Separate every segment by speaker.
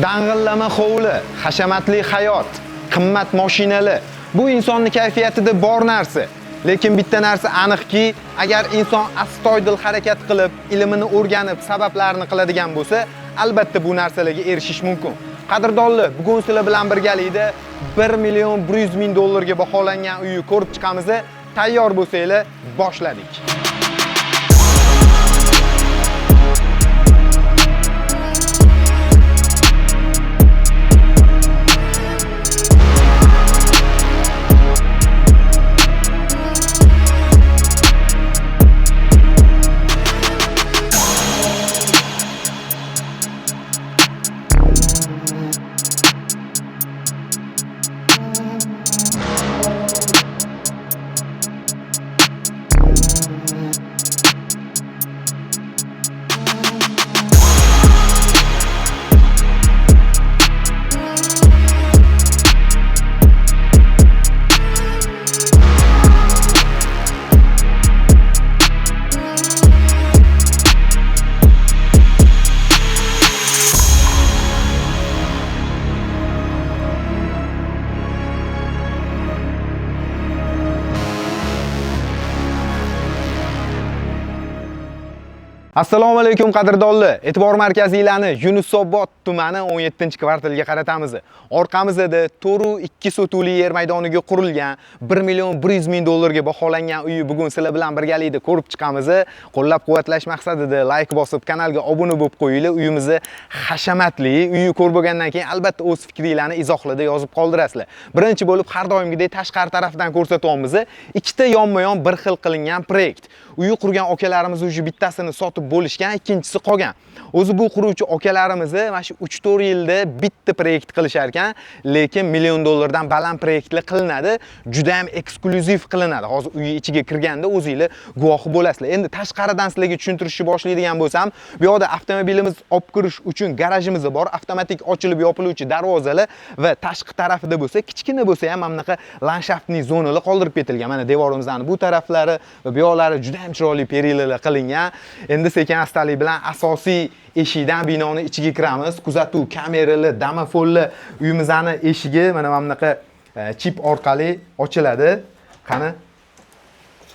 Speaker 1: Dang'illama hovli, hashamatli hayot, qimmat mashinalar bu insonni kayfiyatida bor narsa. Lekin bitta narsa aniqki, agar inson astoydil harakat qilib, ilmini o'rganib, sabablarini qiladigan bo'lsa, albatta bu narsalarga erishish mumkin. Qadrdonlar, bugun sizlar bilan birgalikda 1,1 million ga baholangan uyni ko'rib chiqamiz. Tayyor bo'lsanglar, boshladik. Assalomu alaykum qadrdonlar. E'tibor markazinglarni Yunusobod tumani 17-kvartalga qaratamiz. Orqamizda to'ru 2 sotuvli yer maydoniga qurilgan 1,1 ga baholangan uyni bugun sizlar bilan birgalikda ko'rib chiqamiz. Qo'llab-quvvatlash maqsadida like bosib, kanalga obuna bo'lib qo'yinglar. Uyimizni hashamatli, uyni ko'rib bo'lgandan keyin albatta o'z fikringlarni izohlarda yozib qoldirasizlar. Birinchi bo'lib har doimgidek tashqari tarafdan ko'rsatyapmiz. Ikkita yonma-yon bir xil qilingan proyekt. Uyni qurgan akalarimiz o'zi bittasini sotib bo'lishgan, ikkinchisi qolgan. O'zi bu quruvchi akalarimiz mana shu 3-4 yilda bitta proyekt qilishar ekan, lekin $1 million dan baland proyektlar qilinadi, juda ham eksklyuziv qilinadi. Hozir uy ichiga kirganda o'zingizlar guvohi bo'lasizlar. Endi tashqaridan sizlarga tushuntirishni boshlaydigan bo'lsam, bu yoqda avtomobilimiz olib kirish uchun garajimiz bor, avtomatik ochilib yopiluvchi darvozalar va tashqi tarafida bo'lsa, kichkina bo'lsa ham mana bunaqa landshaftning zonalar qoldirib ketilgan. Mana devorimizning bu taraflari va bu yoqlari juda ham chiroyli perilalar qilingan. Endi sekin-astalik bilan asosiy eshikdan binoni ichiga kiramiz. Kuzatuv kameralar, domofonlar, uyimizning eshigi mana bunaqa chip orqali ochiladi. Qani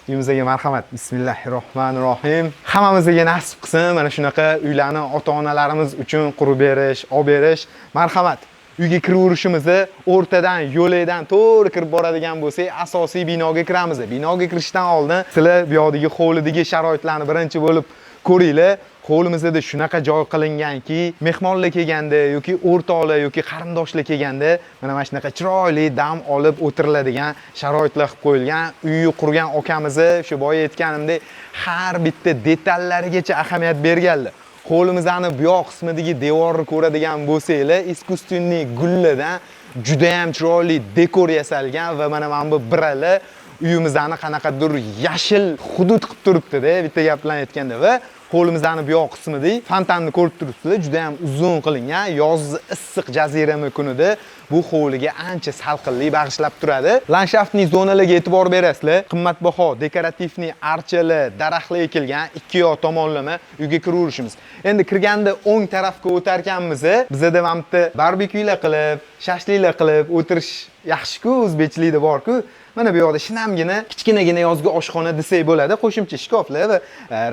Speaker 1: uyimizga marhamat. Bismillahirrohmanirrohim. Hammamizga nasib qilsin mana shunaqa uylarni ota-onalarimiz uchun qurib berish, olib berish. Marhamat. Uyga kiraverishimizni o'rtadan, yo'lakdan to'g'ri kirib boradigan bo'lsak, asosiy binoga kiramiz. Binoga kirishdan oldin sizlar bu yoqdagi hovlidagi sharoitlarni birinchi bo'lib ko'ringlar. Hovlimizda shunaqa joy qilinganki, mehmonlar kelganda yoki o'rtoqlar yoki qarindoshlar kelganda mana shunaqa chiroyli dam olib o'tiriladigan sharoitlar qilib qo'yilgan. Uyni qurgan akamiz shu boya aytganimdek har bitta detallarigacha ahamiyat berganlar. Hovlimizning bu yoq qismidagi devorni ko'radigan bo'lsanglar, iskustunniy gullardan juda ham chiroyli dekor yasalgan va mana bu biralar uyimizni qanaqadir yashil hudud qilib turibdi-da, bitta gap bilan aytganda. Va hovlimizning bu yoq qismida fontanni ko'rib turibsizlar, juda ham uzun qilingan. Yoz issiq jazirama kunida bu hovliga ancha salqinlik bag'ishlab turadi. Landshaftning zonalarga e'tibor berasizlar. Qimmatbaho dekorativniy archalar, daraxtlar ekilgan, ikki yoq tomonlama uyga kiraverishimiz. Endi kirganda o'ng tarafga o'tarkanmiz, bizda ham bitta barbekyular qilib, shashliklar qilib o'tirish yaxshi-ku, o'zbekchilikda bor-ku. Mana bu yoqda shinamgina, kichkinagina yozgi oshxona desak bo'ladi, qo'shimcha shkaflar va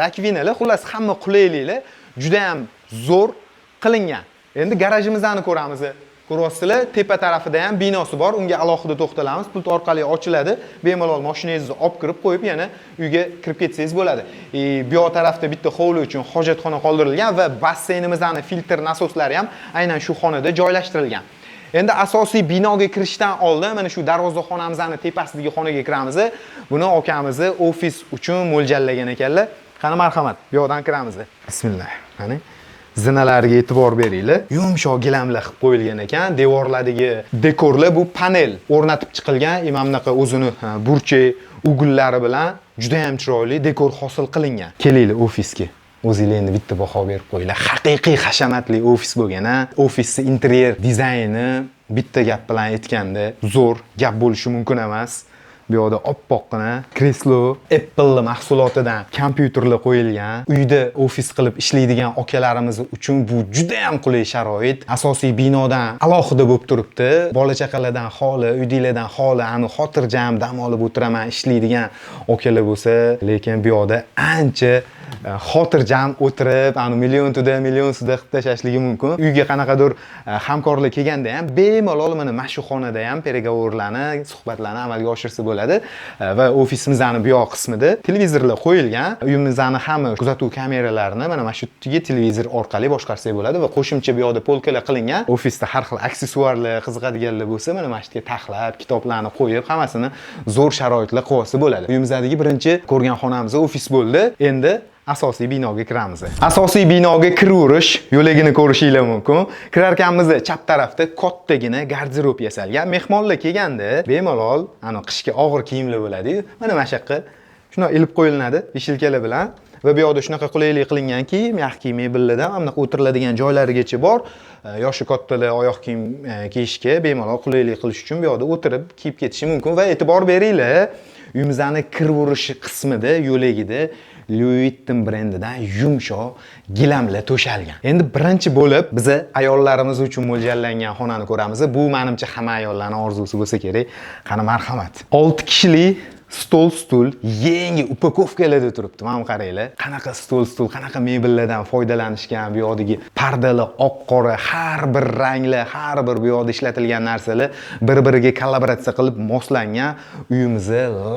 Speaker 1: rakvinalar, xullas hamma qulayliklar juda ham zo'r qilingan. Endi garajimizni ko'ramiz. Ko'ryapsizlar, tepa tarafida ham binosi bor, unga alohida to'xtalamiz. Pult orqali ochiladi. Bemalol mashinangizni olib kirib qo'yib, yana uyga kirib ketsangiz bo'ladi. Bu yoq tarafda bitta hovli uchun hojatxona qoldirilgan va basseynimizning filtr nasoslari ham aynan shu xonada joylashtirilgan. Endi asosiy binoga kirishdan oldin mana shu darvozaxonamizning tepasidagi xonaga kiramiz. Buni akamiz ofis uchun mo'ljallagan ekanlar. Qani marhamat, bu yoqdan kiramiz. Bismillah. Qani zinalarga e'tibor beringlar. Yumshoq gilamlar qilib qo'yilgan ekan. Devorlardagi dekorlar bu panel o'rnatib chiqilgan, imamnaqa o'zini burchak, ugullari bilan juda ham chiroyli dekor hosil qilingan. Kelinglar ofisga. O'zingizlar endi bitta baho berib qo'yinglar. Haqiqiy hashamatli ofis bo'lgan-a. Ofisning interyer dizayni bitta gap bilan aytganda zo'r gap bo'lishi mumkin emas. Bu yoqda oppoqqina kreslo, Apple mahsulotidan kompyuterlar qo'yilgan. Uyda ofis qilib ishlaydigan akalarimiz uchun bu juda ham qulay sharoit. Asosiy binodan alohida bo'lib turibdi. Bola chaqalardan xoli, uydagilardan xoli, ani xotirjam dam olib o'tiraman ishlaydigan akalar bo'lsa, lekin bu yoqda ancha xotirjam o'tirib, ani million to'da, million sida qilib tashlashligi mumkin. Uyga qanaqadir hamkorlar kelganda ham bemalol mana shu xonada ham переговорlarni, suhbatlarni amalga oshirsa bo'ladi. Va ofisimizning bu yoq qismida televizorlar qo'yilgan. Uyimizning hamma kuzatuv kameralarini mana shu televizor orqali boshqarsak bo'ladi va qo'shimcha bu yoqda polkalar qilingan. Ofisda har xil aksessuarlar, qiziqadiganlar bo'lsa, mana shu yerga taxlab, kitoblarni qo'yib, hammasini zo'r sharoitlar qilsa bo'ladi. Uyimizdagi birinchi ko'rgan xonamiz ofis bo'ldi. Endi asosiy binoga kiramiz. Asosiy binoga kiraverish yo'lagini ko'rishinglar mumkin. Kirarkanmiz chap tarafda kattagina garderob yasalgan. Mehmonlar kelganda bemalol ana qishki og'ir kiyimlar bo'ladi. Mana shu yoqqa shuna ilib qo'yiladi vishilkalar bilan. Va bu yoqda shunaqa qulaylik qilinganki, mягкий mebellardan hamda o'tiriladigan joylarigacha bor. Yoshi kattalar oyoq kiyim kiyishga bemalol qulaylik qilish uchun bu yoqda o'tirib kiyib ketishi mumkin va e'tibor beringlar. Uyimizning kiraverish qismida yo'lagida Louis Vuitton brendidan yumshoq gilamlar to'shalgan. Endi birinchi bo'lib biz ayollarimiz uchun mo'ljallangan xonani ko'ramiz. Bu menimcha hamma ayollarning orzusi bo'lsa kerak. Qani marhamat. 6 kishilik stul yangi upakovkalarda turibdi. Mana qaranglar. Qanaqa stul, qanaqa mebellardan foydalanishgan, bu yoqdagi pardalar oq-qora, har bir ranglar, har bir bu yoqda ishlatilgan narsalar bir-biriga kollaboratsiya qilib moslangan. Uyimiz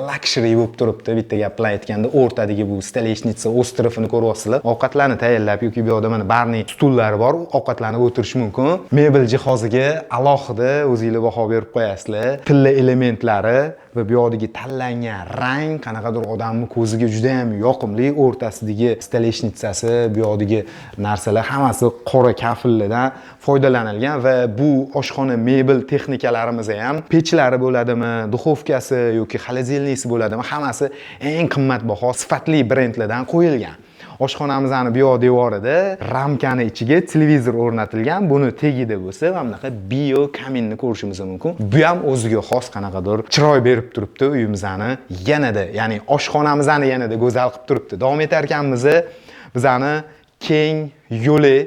Speaker 1: luxury bo'lib turibdi. Bitta gap bilan aytganda, o'rtadagi bu stoleshniца ostrovini ko'ryapsizlar. Ovqatlarni tayyorlab yoki bu yoqda mana barning stullari bor, ovqatlanib o'tirish mumkin. Mebel jihoziga alohida o'zingizlar baho berib qo'yasizlar. Tilla elementlari va bu yoqdagi tanlangan rang qanaqadir odamning ko'ziga juda ham yoqimli. O'rtasidagi stoleshnicasi, bu yoqdagi narsalar hammasi qora kafillardan foydalanilgan va bu oshxona mebel texnikalarimiz ham pechlari bo'ladimi, duxovkasi yoki xolodilniki bo'ladimi, hammasi eng qimmatbaho sifatli brendlardan qo'yilgan. Oshxonamizning bu yoq devorida ramkani ichiga televizor o'rnatilgan. Buni tagida bo'lsa, mana bunaqa bio kaminni ko'rishimiz mumkin. Bu ham o'ziga xos qanaqadir chiroy berib turibdi uyimizni. Yanada, ya'ni oshxonamizni yanada go'zal qilib turibdi. Davom etar ekanmiz, bizani keng yo'li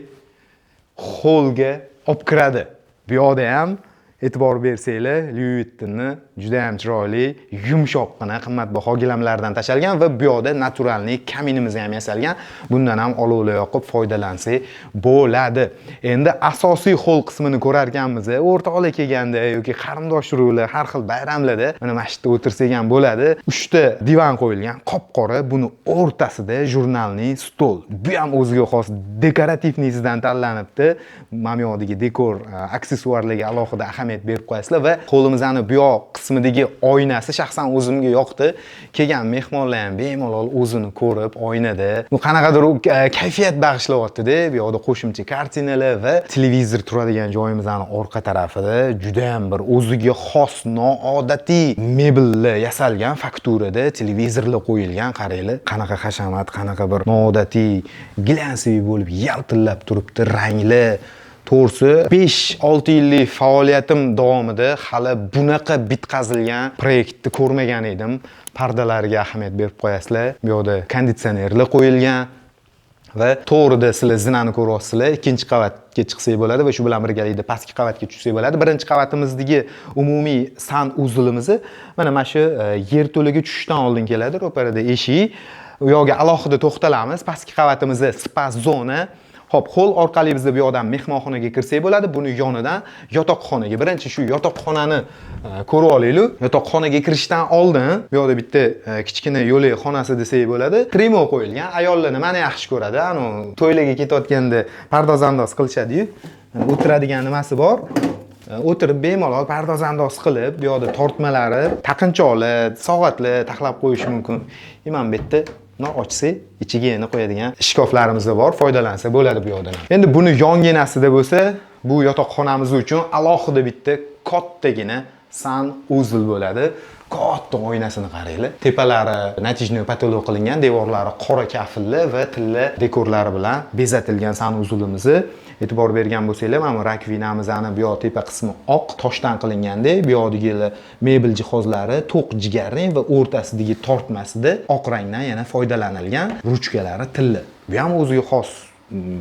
Speaker 1: holga olib kiradi. Bu yoqda ham e'tibor bersanglar, Louis Vuittonni juda ham chiroyli, yumshoqqina, qimmatbaho gilamlardan tashalgan va bu yoqda naturalniy kaminimiz ham yasalgan. Bundan ham olovlar yoqib foydalansak bo'ladi. Endi asosiy hol qismini ko'rar ekanmiz. O'rtoqlar kelganda yoki qarindosh urug'lar har xil bayramlarda mana shu yerda o'tirsak ham bo'ladi. 3 ta divan qo'yilgan, qop-qora, buni o'rtasida jurnalniy stol. Bu ham o'ziga xos dekorativnisidan tanlanibdi. Mana bu yoqdagi dekor aksessuarlarga alohida ahamiyat berib qo'yasizlar va qo'limizning bu yoq qismidagi oynasi shaxsan o'zimga yoqdi. Kelgan mehmonlar ham bemalol o'zini ko'rib oynada bu qanaqadir kayfiyat bag'ishlayapti-da. Bu yoqda qo'shimcha kartinalar va televizor turadigan joyimizning orqa tarafida juda ham bir o'ziga xos noodatiy mebellar yasalgan fakturada televizorlar qo'yilgan. Qaranglar, qanaqa hashamat, qanaqa bir noodatiy glansiy bo'lib yaltillab turibdi ranglar. To'g'risi 5-6 yillik faoliyatim davomida hali bunaqa bitqazilgan proyektni ko'rmagan edim. Pardalarga ahamiyat berib qo'yasizlar. Bu yoqda konditsionerlar qo'yilgan va to'g'rida sizlar zinani ko'ryapsizlar. Ikkinchi qavatga chiqsak bo'ladi va shu bilan birgalikda pastki qavatga tushsak bo'ladi. Birinchi qavatimizdagi umumiy san uzilimiz mana shu yerto'laga tushishdan oldin keladi. Ro'parada eshik. U yoqqa alohida to'xtalamiz. Pastki qavatimizda spa zona. Hop, hol orqali biz bu yoqdan mehmonxonaga kirsak bo'ladi. Buni yonidan yotoqxonaga. Birinchi shu yotoqxonani ko'rib olaylik. Yotoqxonaga kirishdan oldin bu yoqda bitta kichkina yo'lak xonasi desak bo'ladi. Trimo qo'yilgan. Ayollar nimani yaxshi ko'radi? Ani to'ylarga ketayotganda pardoz-andoz qilishadi-yu. O'tiradigan nimasi bor? O'tirib bemalol pardoz-andoz qilib, bu yoqda tortmalari, taqinchoqlar, soatlar taxlab qo'yish mumkin. Mana bu yerda ochsak, ichiga yana qo'yadigan shkoflarimiz bor, foydalansa bo'ladi bu yoqdan. Endi buni yonginasida bo'lsa, bu yotoqxonamiz uchun alohida bitta kattagina san uzil bo'ladi. Katta oynasini qaranglar. Tepalari natijniy patolog qilingan, devorlari qora kafilli va tilla dekorlari bilan bezatilgan san uzulimiz. e'tibor bergan bo'lsanglar, mana bu rakvinamizni bu yoq tepa qismi oq toshdan qilinganda, bu yoqdagi mebel jihozlari to'q jigarrang va o'rtasidagi tortmasida oq rangdan yana foydalanilgan, ruchkalari tilla. Bu ham o'ziga xos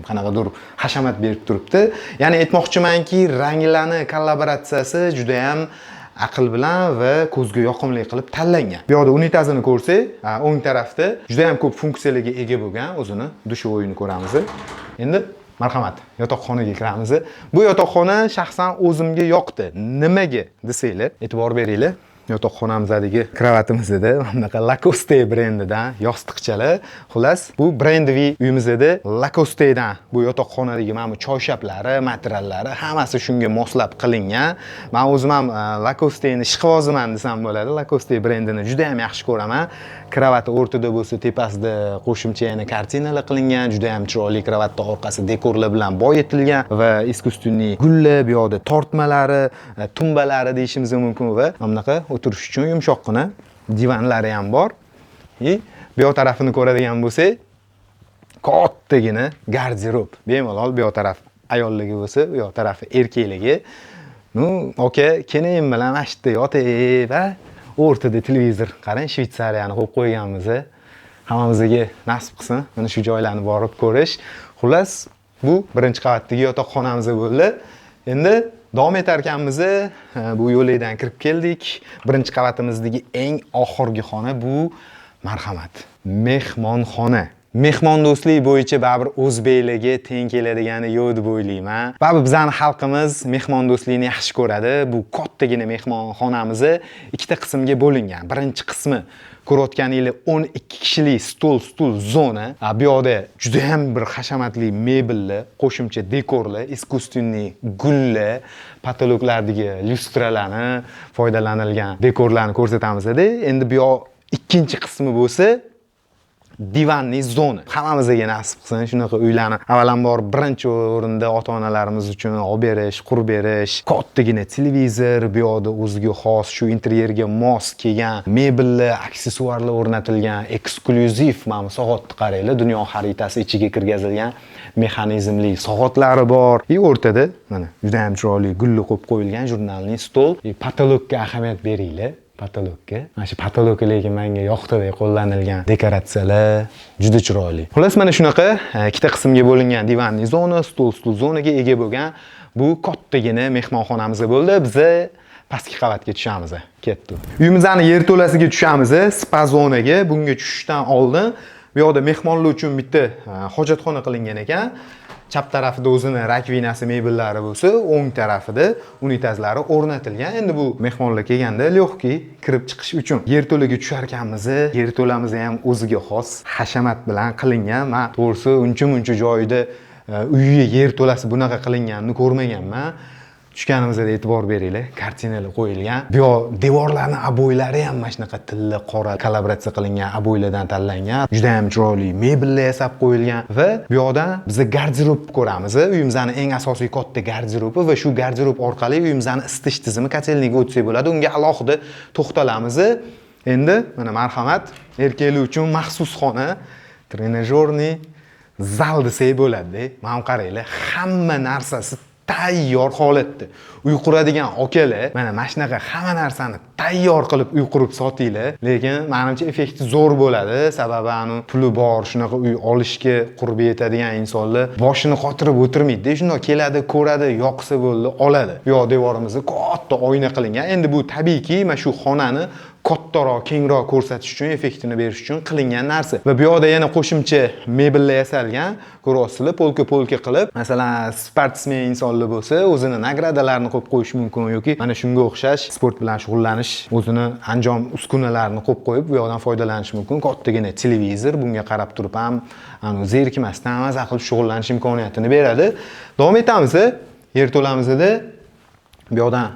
Speaker 1: qanaqadir hashamat berib turibdi. Ya'ni aytmoqchimanki, ranglarning kollaboratsiyasi juda ham aql bilan va ko'zga yoqimli qilib tanlangan. Bu yoqda unitazini ko'rsak, o'ng tarafda juda ham ko'p funksiyalarga ega bo'lgan, o'zini dushovoyini ko'ramiz. Endi marhamat, yotoqxonaga kiramiz. Bu yotoqxona shaxsan o'zimga yoqdi. Nimaga desanglar, e'tibor beringlar. Yotoqxonamizdagi kravatimizda bunaqa Lacoste brendidan yostiqchalar. Xullas, bu brendviy uyimizda Lacostedan bu yotoqxonadagi mana bu choyshablari, materiallari hammasi shunga moslab qilingan. Men o'zim ham Lacostening ishqiboziman desam bo'ladi. Lacoste brendini juda ham yaxshi ko'raman. Kravati o'rtada bo'lsa, tepasida qo'shimcha yana kartinalar qilingan, juda ham chiroyli. Kravatning orqasi dekorlar bilan boyitilgan va искусственный gullar, bu yoqda tortmalari, tumbalari deyishimiz mumkin va bunaqa o'tirish uchun yumshoqqina divanlari ham bor. Bu yoq tarafini ko'radigan bo'lsak, kattagina garderob. Bemalol bu yoq taraf ayolligi bo'lsa, bu yoq tarafi erkakligi. Oka, keyin bilan mana shu yerda yotib va o'rtada televizor, qarang, Shvetsariyani qo'yib qo'yganmiz. Hammamizga nasib qilsin mana shu joylarni borib ko'rish. Xullas, bu birinchi qavatdagi yotoqxonamiz bo'ldi. Endi davom etarkanmiz, bu yo'ldan kirib keldik. Birinchi qavatimizdagi eng oxirgi xona bu marhamat, mehmonxona. Mehmondo'stlik bo'yicha baribir o'zbeklarga teng keladigani yo'q deb o'ylayman. Baribir bizning xalqimiz mehmondo'stlikni yaxshi ko'radi. Bu kattagina mehmonxonamiz ikkita qismga bo'lingan. Birinchi qismi ko'rayotganingiz 12 kishilik stol zona. Bu yoqda juda ham bir hashamatli mebellar, qo'shimcha dekorlar, искусственный gullar, patologlardagi lyustralarni foydalanilgan dekorlarni ko'rsatamiz-da. Endi bu yoq ikkinchi qismi bo'lsa divanli zona. Hammamizga nasib qilsin shunaqa uylarni avvalambor birinchi o'rinda ota-onalarimiz uchun olib berish, qurib berish, kattagina televizor, bu yoqda o'ziga xos shu interyerga mos kelgan mebellar, aksessuarlar o'rnatilgan, eksklyuziv mana soatni qaranglar, dunyo xaritasi ichiga kirgizilgan mexanizmli soatlari bor. O'rtada mana juda ham chiroyli gulli qo'yib qo'yilgan jurnalli stol. Patologga ahamiyat beringlar. Patologga. Mana shu patolog lekin menga yoqdi qo'llanilgan dekoratsiyalar juda chiroyli. Xullas, mana shunaqa ikkita qismga bo'lingan divanli zona, stol zonaga ega bo'lgan bu kattagina mehmonxonamiz bo'ldi. Biz pastki qavatga tushamiz. Ketdi. Uyimizning yerto'lasiga tushamiz, spa zonaga. Bunga tushishdan oldin bu yoqda mehmonlar uchun bitta hojatxona qilingan ekan. Chap tarafida o'zini rakvinasi mebellari bo'lsa, o'ng tarafida unitazlari o'rnatilgan. Endi bu mehmonlar kelganda lehki kirib chiqish uchun yerto'laga tushar ekanmiz. Yerto'lamiz ham o'ziga xos hashamat bilan qilingan. Men to'g'risi uncha joyda uyga yerto'lasi bunaqa qilinganini ko'rmaganman. Tushganimizda e'tibor beringlar, kartinalar qo'yilgan. Bu yoq devorlarning aboylari ham mana shunaqa tilla qora kollaboratsiya qilingan aboylardan tanlangan. Juda ham chiroyli mebellar yasab qo'yilgan va bu yoqdan biz garderob ko'ramiz. Uyimizning eng asosiy katta garderobi va shu garderob orqali uyimizning isitish tizimi kotelniga o'tsak bo'ladi. Unga alohida to'xtalamiz. Endi mana marhamat, erkaklar uchun maxsus xona, trenajyorniy zal desak bo'ladi. Mana qaranglar, hamma narsasi tayyor holatda. Uy quradigan okalar mana shunaqa hamma narsani tayyor qilib uy qurib sotinglar. Lekin menimcha effekti zo'r bo'ladi. Sababi puli bor, shunaqa uy olishga qurbi yetadigan insonlar boshini qotirib o'tirmaydi. Shundoq keladi, ko'radi, yoqsa bo'ldi, oladi. Bu yoq devorimizni katta oyna qilingan. Endi bu tabiiyki mana shu xonani kattaroq, kengroq ko'rsatish uchun, effektini berish uchun qilingan narsa. Va bu yoqda yana qo'shimcha mebellar yasalgan. Ko'rasizlar, polka qilib, masalan, sportsmen insonlar bo'lsa, o'zini nagradalarini qo'yib qo'yish mumkin yoki mana shunga o'xshash sport bilan shug'ullanish, o'zini anjom uskunalarini qo'yib qo'yib, bu yoqdan foydalanish mumkin. Kattagina televizor bunga qarab turib ham, zerikmasdan maza qilib shug'ullanish imkoniyatini beradi. Davom etamiz. Yerto'lamizda bu yoqdan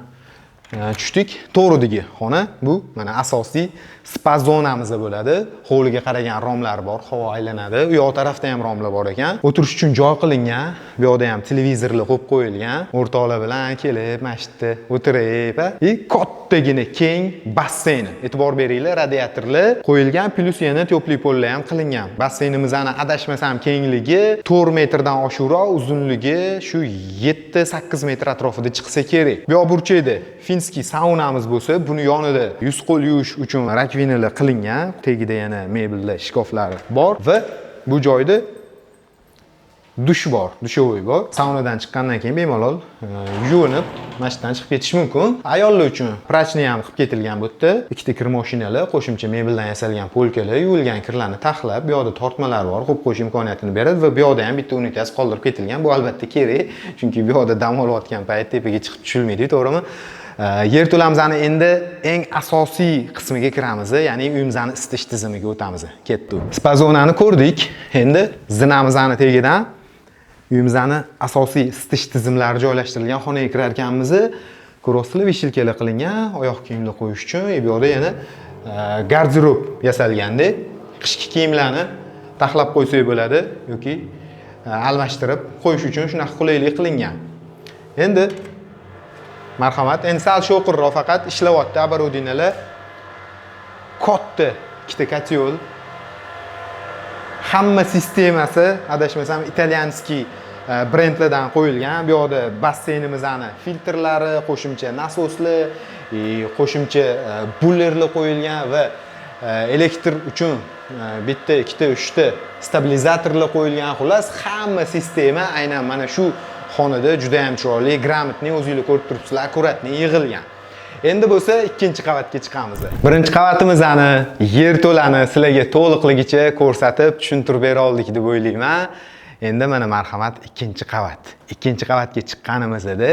Speaker 1: tushdik. To'g'ridagi xona bu mana asosiy spa zonamiz bo'ladi. Hovliga qaragan romlar bor, havo aylanadi. U yoq tarafda ham romlar bor ekan. O'tirish uchun joy qilingan. Bu yoqda ham televizorlar qo'yib qo'yilgan. O'rtoqlar bilan kelib, mashitda o'tirib, kattagina keng basseyn. E'tibor beringlar, radiatorlar qo'yilgan, plus yana tepli pollar ham qilingan. Basseynimizni adashmasam kengligi 4 metrdan oshiqroq, uzunligi shu 7-8 metr atrofida chiqsa kerak. Bu yoq burchakda finskiy saunamiz bo'lsa, buni yonida yuz qo'l yuvish uchun rakvinalar qilingan. Tagida yana mebellar, shkoflar bor va bu joyda dush bor, dushovoy bor. Saunadan chiqqandan keyin bemalol yuvinib, mashinadan chiqib ketish mumkin. Ayollar uchun prachni ham qilib ketilgan bu yerda. Ikkita kir mashinalar, qo'shimcha mebeldan yasalgan polkalar, yuvilgan kirlarni taxlab, bu yoqda tortmalar bor, qo'yib qo'yish imkoniyatini beradi va bu yoqda ham bitta unitaz qoldirib ketilgan. Bu albatta kerak, chunki bu yoqda dam olayotgan payt tepaga chiqib tushilmaydi, to'g'rimi? Yerto'lamizni endi eng asosiy qismiga kiramiz, ya'ni uyimizni isitish tizimiga o'tamiz. Ketdik. Spa zonani ko'rdik. Endi zinamizni tagidan uyimizni asosiy isitish tizimlari joylashtirilgan xonaga kirar ekanmiz. Ko'rasizlar, vishilkalar qilingan, oyoq kiyimlar qo'yish uchun. Bu yerda yana garderob yasalganda, qishki kiyimlarni taxlab qo'ysak bo'ladi yoki almashtirib qo'yish uchun shunaqa qulaylik qilingan. Endi marhamat, endi sal sho'qirroq faqat ishlayapti оборудованиялар. Katta ikkita kotyol. Hamma sistemasi, adashmasam, italyanskiy brendlardan qo'yilgan. Bu yoqda basseynimizni filtrlari, qo'shimcha nasoslar, qo'shimcha bullerlar qo'yilgan va elektr uchun bitta, ikkita, uchta stabilizatorlar qo'yilgan. Xullas, hamma sistema aynan mana shu xonada juda ham chiroyli, gрамотный, o'zingizlar ko'rib turibsizlar, akkuratni yig'ilgan. Endi bo'lsa ikkinchi qavatga chiqamiz. Birinchi qavatimizni yerto'lani sizlarga to'liqligicha ko'rsatib, tushuntirib bera oldik deb o'ylayman. Endi mana marhamat, ikkinchi qavat. Ikkinchi qavatga chiqqanimizda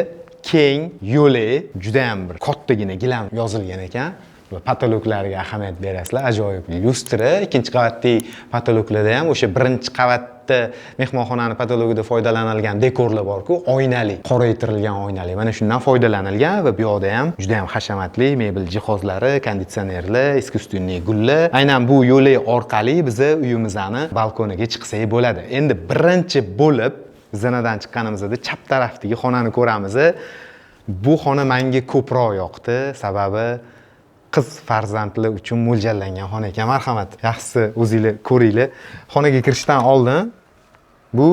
Speaker 1: keng yo'li, juda ham bir kattagina gilam yozilgan ekan. Va patologlarga ahamiyat berasizlar, ajoyib lustra. Ikkinchi qavatdagi patologlarda ham o'sha birinchi qavatda mehmonxonani patologida foydalanilgan dekorlar bor-ku, oynali, qoraytirilgan oynali. Mana shundan foydalanilgan va bu yoqda ham juda ham hashamatli mebel jihozlari, konditsionerlar, искусственный gullar. Aynan bu yo'lak orqali biz uyimizni balkoniga chiqsak bo'ladi. Endi birinchi bo'lib zinadan chiqqanimizda chap tarafdagi xonani ko'ramiz. Bu xona menga ko'proq yoqdi, sababi qiz farzandlar uchun mo'ljallangan xona ekan. Marhamat, yaxshisi o'zingizlar ko'ringlar. Xonaga kirishdan oldin bu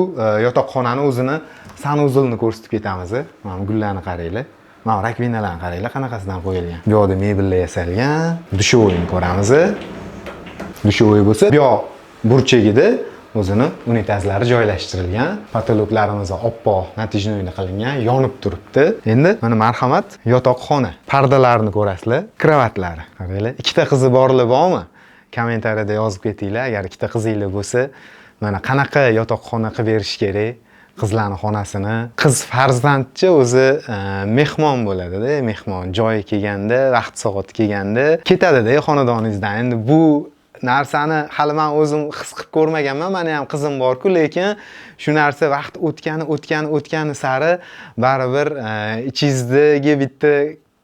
Speaker 1: yotoqxonani o'zini sanuzilni ko'rsatib ketamiz. Mana gullarni qaranglar. Mana rakvinalarni qaranglar, qanaqasidan qo'yilgan. Bu yoqda mebellar yasalgan. Dushovoyni ko'ramiz. Dushovoy bo'lsa, bu yoq burchagida o'zini unitazlari joylashtirilgan. Patologlarimiz oppoq, natijnoyni qilingan, yonib turibdi. Endi mana marhamat, yotoqxona. Pardalarni ko'rasizlar, kravatlari. Qaranglar, ikkita qizi borlar bormi? Kommentariyada yozib ketinglar. Agar ikkita qizinglar bo'lsa, mana qanaqa yotoqxona qilib berish kerak? Qizlarning xonasini. Qiz farzandchi o'zi mehmon bo'ladi-da, mehmon joyi kelganda, vaqt soati kelganda ketadi-da xonadoningizdan. Endi bu narsani hali men o'zim his qilib ko'rmaganman. Meni ham qizim bor-ku, lekin shu narsa vaqt o'tgani sari baribir ichingizdagi bitta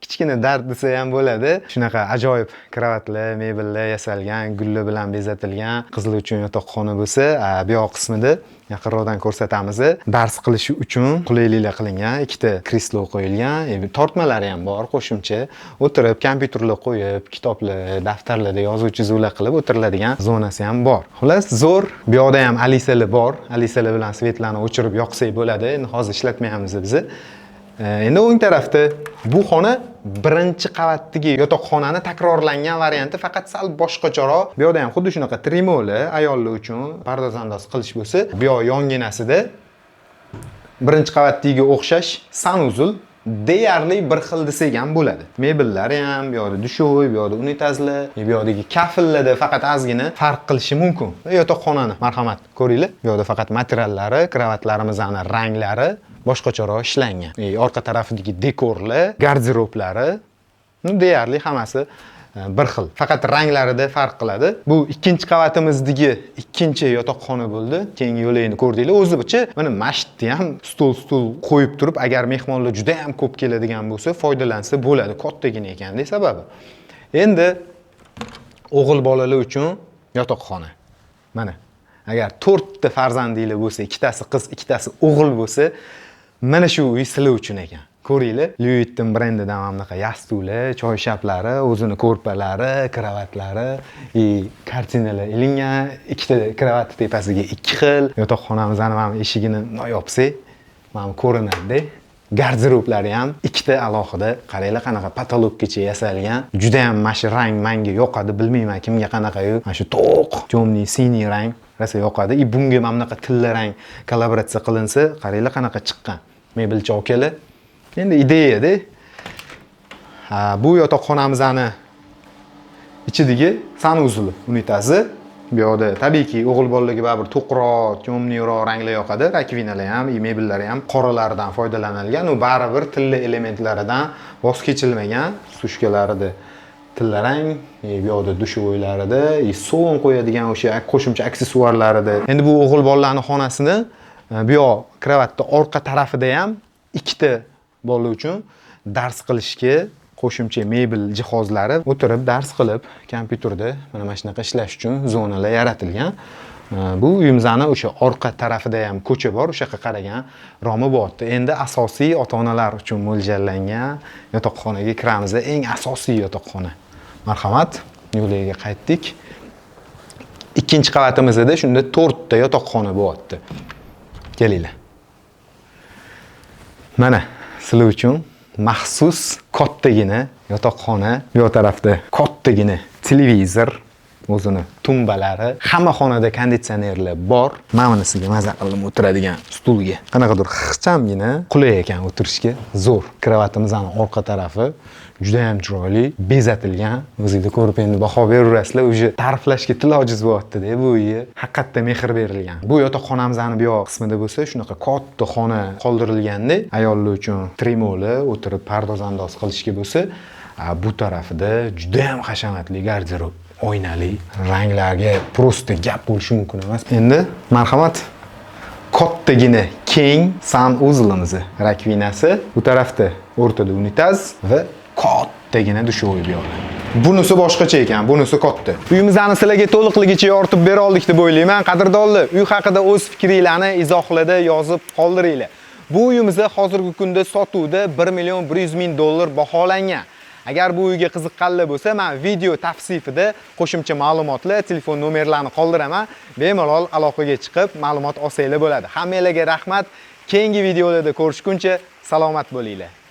Speaker 1: kichkina dard desa ham bo'ladi. Shunaqa ajoyib kravatlar, mebellar yasalgan, gullar bilan bezatilgan qizlar uchun yotoqxona bo'lsa, bu yoq qismida yaqinroqdan ko'rsatamiz. Dars qilish uchun qulayliklar qilingan, ikkita kreslo qo'yilgan, tortmalari ham bor, qo'shimcha o'tirib kompyuterlar qo'yib, kitoblar, daftarlarda yozuvchi-yozuvlar qilib o'tiriladigan zonasi ham bor. Xullas, zo'r. Bu yoqda ham alisalar bor. Alisalar bilan svetlarni o'chirib yoqsak bo'ladi. Endi hozir ishlatmaymiz biz. Endi o'ng tarafda bu xona birinchi qavatdagi yotoqxonani takrorlangan varianti, faqat sal boshqacharoq. Bu yerda ham xuddi shunaqa trimoli ayollar uchun pardozandoz qilish bo'lsa, bu yoq yonginasida birinchi qavatdagiga o'xshash sanuzul deyarli bir xil desak ham bo'ladi. Mebellari ham, bu yoqda dushovoy, bu yoqda unitazlar, bu yoqdagi kafillarda faqat ozgina farq qilishi mumkin. Yotoqxonani marhamat ko'ringlar. Bu yoqda faqat materiallari, kravatlarimizning ranglari boshqacharoq ishlangan. Orqa tarafidagi dekorlar, garderoblari, deyarli hammasi bir xil. Faqat ranglarida farq qiladi. Bu ikkinchi qavatimizdagi ikkinchi yotoqxona bo'ldi. Keyingi yo'lakni ko'rdinglar. O'zicha mana masjidni ham stul qo'yib turib, agar mehmonlar juda ham ko'p keladigan bo'lsa, foydalansa bo'ladi. Kattagina ekanda sababi. Endi o'g'il bolalar uchun yotoqxona. Mana agar 4 ta farzandinglar bo'lsa, ikkitasi qiz, ikkitasi o'g'il bo'lsa, mana shu uy sizlar uchun ekan. Ko'ringlar, Louis Vuitton brendidan bunaqa yastuklar, choyshablari, o'zini ko'rpalari, kravatlari, kartinalar ilingan, ikkita kravat tepasiga ikki xil. Yotoqxonamizni mana eshigini yopsak, mana ko'rinadi. Garderoblari ham ikkita alohida. Qaranglar qanaqa patologgacha yasalgan. Juda ham mashi rang menga yoqadi, bilmayman kimga qanaqa-yu. Mana shu to'q, temniy, siniy rang rosa yoqadi. Bunga mana bunaqa tilla rang kollaboratsiya qilinsa, qaranglar qanaqa chiqqan. Mebelchi okalar. Endi ideya-da. Bu yotoqxonamizni ichidagi sanuzli unitazi. Bu yerda tabiiyki o'g'il bolalarga baribir to'qroq, temniyroq ranglar yoqadi. Rakvinalar ham, mebellar ham qoralardan foydalanilgan. U baribir tilla elementlaridan voz kechilmagan. Sushkalarida tilla rang, bu yerda dushovoylarida, so'ng qo'yadigan o'sha qo'shimcha aksessuarlarida. Endi bu o'g'il bolalarning xonasini bu yoq kravatda orqa tarafida ham ikkita bola uchun dars qilishga qo'shimcha mebel jihozlari o'tirib dars qilib kompyuterda mana shunaqa ishlash uchun zonalar yaratilgan. Bu uyimizning o'sha orqa tarafida ham ko'cha bor, o'sha yoqqa qaragan romi bo'lyapti. Endi asosiy ota-onalar uchun mo'ljallangan yotoqxonaga kiramiz. Eng asosiy yotoqxona. Marhamat, yo'lga qaytdik. Ikkinchi qavatimizda shunda 4 ta yotoqxona bo'lyapti. Kelinglar. Mana sizlar uchun maxsus kattagina yotoqxona, bu tarafda kattagina televizor, o'zini tumbalari, hamma xonada konditsionerlar bor. Mana bunisiga maza qilib o'tiradigan stulga. Qanaqadir ixchamgina, qulay ekan o'tirishga, zo'r. Kravatimizning orqa tarafi juda ham chiroyli, bezatilgan. O'zingizlar ko'rib endi baho beraverasizlar. O'sha ta'riflashga til ojiz bo'lyapti-da, bu uyga haqiqatda mehr berilgan. Bu yotoqxonamizning bu yoq qismida bo'lsa, shunaqa katta xona qoldirilganda, ayollar uchun trimoli o'tirib pardozandoz qilishga bo'lsa, bu tarafida juda ham hashamatli garderob, oynali, ranglarga prosta gap bo'lishi mumkin emas. Endi marhamat, kattagina keng sanuzlimiz, rakvinasi, bu tarafda o'rtada unitaz va kattagina dushovoy bu yoqda. Bunisi boshqacha ekan, bunisi katta. Uyimizni sizlarga to'liqligicha yoritib bera oldik deb o'ylayman. Qadrdonlar, uy haqida o'z fikringizni izohlarda yozib qoldiringlar. Bu uyimiz hozirgi kunda sotuvda 1.100.000 dollar baholangan. Agar bu uyga qiziqqanlar bo'lsa, men video tavsifida qo'shimcha ma'lumotlar, telefon nomerlarini qoldiraman. Bemalol aloqaga chiqib ma'lumot olsanglar bo'ladi. Hammanglarga rahmat. Keyingi videolarda ko'rishguncha salomat bo'linglar.